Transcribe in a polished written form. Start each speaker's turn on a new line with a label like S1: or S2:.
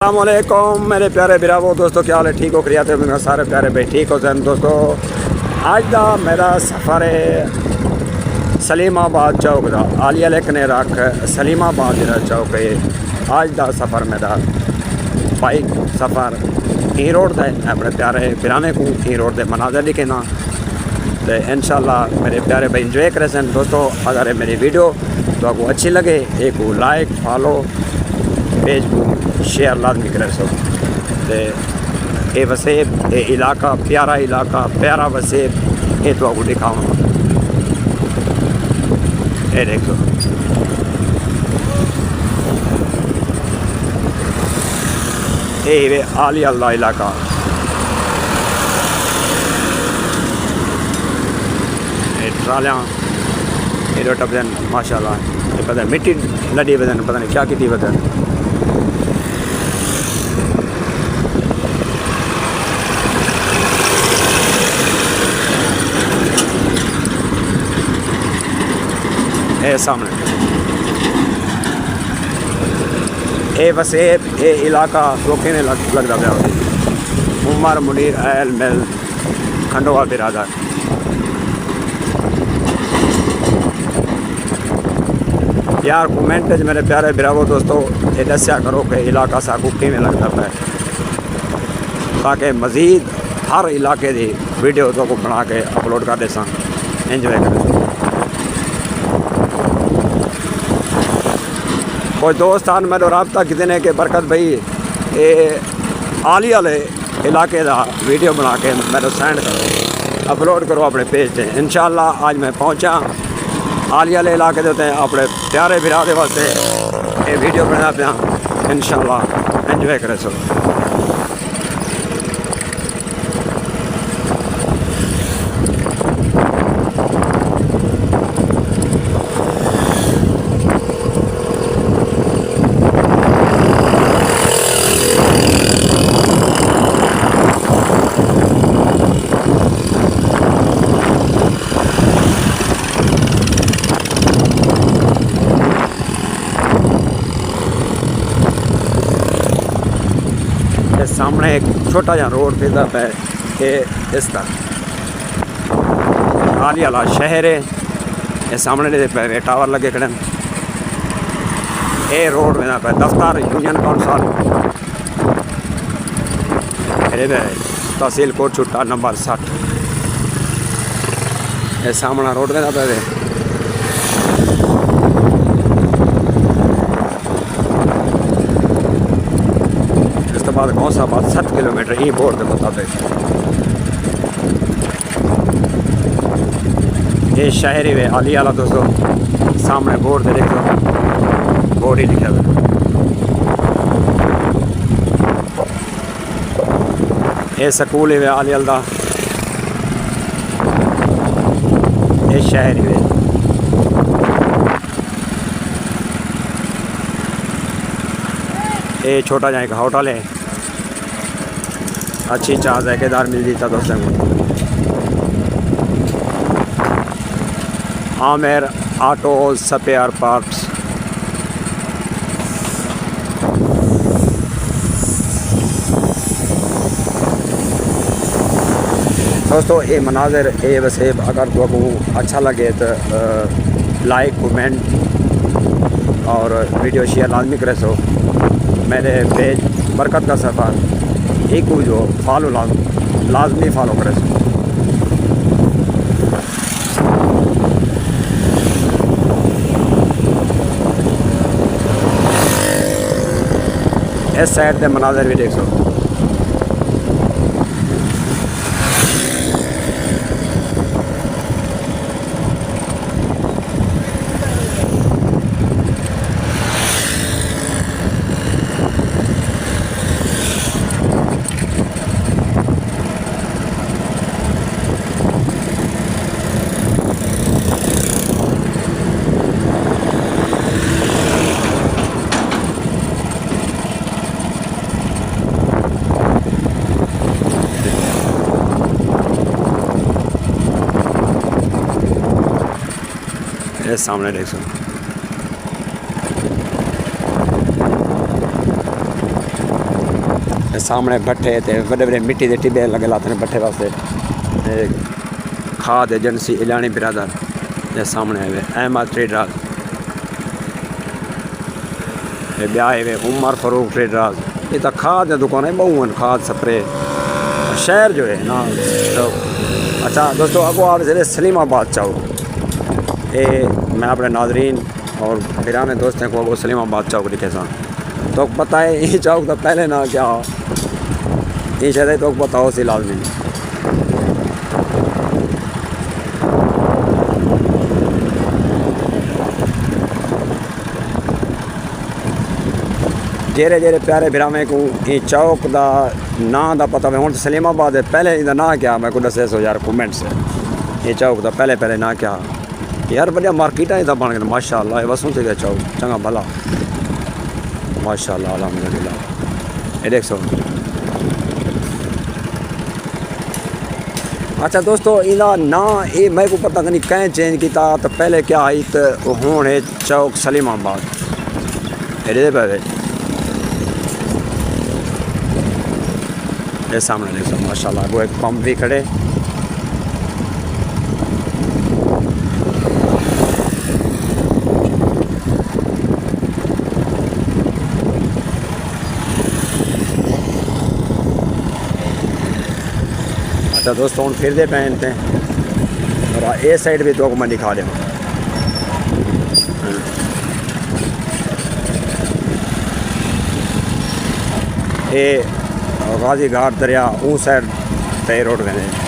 S1: अस्सलामुअलैकुम मेरे प्यारे बिरावो दोस्तों, क्या हाल है? ठीक हो? खरियाते हो? मेरे सारे प्यारे भाई ठीक हो सन दोस्तों। आज का मेरा सफ़र है सलीमाबाद चौक का आलिया लेकने रख सलीमाबाद जरा चौक है। आज का सफ़र मेरा बाइक सफ़र ई रोड का अपने प्यारे बिराने को ई रोड के मनाजर दिखेना तो इंशाल्लाह मेरे प्यारे भाई इंजॉय करे सन दोस्तों। अगर मेरी वीडियो तो आपको अच्छी लगे एक लाइक फॉलो पेज को शेयर लाजमी करे सो। ये वसेब ये इलाका प्यारा वसेब ये तो आपको दिखाऊँ। ये देखो ये आली अल्लाह इलाका। ये ट्रालियाँ ये रोटा बदन माशाल्लाह ये पता मिट्टी लड़ी बदन पता नहीं क्या की बदन। सामने ये वसेब ये इलाका धोखे में लगता पाया। उमर मुनीर अहल मिल खंडोवा बिरादर। यार कमेंट मेरे प्यारे बिरावो दोस्तों ये दस्या करो कि इलाका साकू किमें लगता पाए ताकि मज़ीद हर इलाके की वीडियो तो को बना के अपलोड कर दे एंजॉय करें। कोई दोस्तान मेरे रबता कितने ने कि बरकत भाई ये आली वाले इलाके का वीडियो बना के मेरे सेंड करो अपलोड करो अपने पेज पे। इंशाल्लाह आज मैं पहुंचा आली वाले इलाके देते अपने प्यारे बिरादे वास्ते ये वीडियो बना पाया। इंशाल्लाह एंजॉय करे सो। सामने एक छोटा जहा रोड फिरता पे ये इसका आली वाला शहर है। ये सामने पे टावर लगे खड़े ये रोड में पे दफ्तर यूनियन काउंसिल तहसील कोट छुट्टा नंबर 60। ये सामना रोड में पे बाद कौन सा बात 60 किलोमीटर ये बोर्ड के मुताबिक ये शहरी वे आली वाला दोस्तों। सामने बोर्ड दे देखो बोर्ड ही लिखा हुआ ये स्कूल ही वे आली वाला ये शहरी वे। ये छोटा जहाँ एक होटल है अच्छी चाह जायकेदार मिल जाता दोस्तों को। Aamir auto spare parts. दोस्तों ये मनाजिर ये वसेब अगर आपको अच्छा लगे तो लाइक कमेंट और वीडियो शेयर लाजमी करे सो। मेरे पेज बरकत का सफ़र एक जो फॉलो लाजमी फॉलो करे। इस साइड के मनाजर भी देख सो। ये सामने देख सो। सामने भट्ठे ते बड़े बड़े मिट्टी के टिब्बे लगे लाते हैं भट्ठे वास्ते। खाद एजेंसी इलानी बिरादर ये सामने है अहमद ट्रेडर्स, ये ब्याह है उमर फारूक ट्रेडर्स। ये तो खाद दुकान है बहु खाद स्प्रे शहर जो है ना। तो अच्छा दोस्तों अगो आप ज़िले सलीमाबाद चौक, ये मैं अपने नाजरीन और फिराने दोस्तों को अगो सलीमाबाद चौक दिखे सा। तो पता है ये चौक तो पहले ना क्या ये शायद तो पता हो सी लाजमी। जेरे जेरे प्यारे फिरावे को ये चौक का ना दा पता है। हूँ तो सलीमाबाद है, पहले इधर ना क्या मैं को दसे सो यार कमेंट से ये चौक का पहले ना क्या यार बढ़िया मार्केट है इधर बन गया माशाल्लाह। वसूँ से गया चौक चंगा भला माशाल्लाह अल्हम्दुलिल्लाह। ये देख सो। अच्छा दोस्तों इना ना ये मैं को पता नहीं कहीं चेंज किया तो पहले क्या आई तो हूँ है चौक सलीमाबाद। ये पे ये सामने देखो माशाल्लाह वो एक पंप भी खड़े। अच्छा दोस्तों हम फिर दे पहनते हैं और ये साइड भी तो मैं दिखा दूँ। ये गाजी घाट दरिया उस साइड तय रोड गए।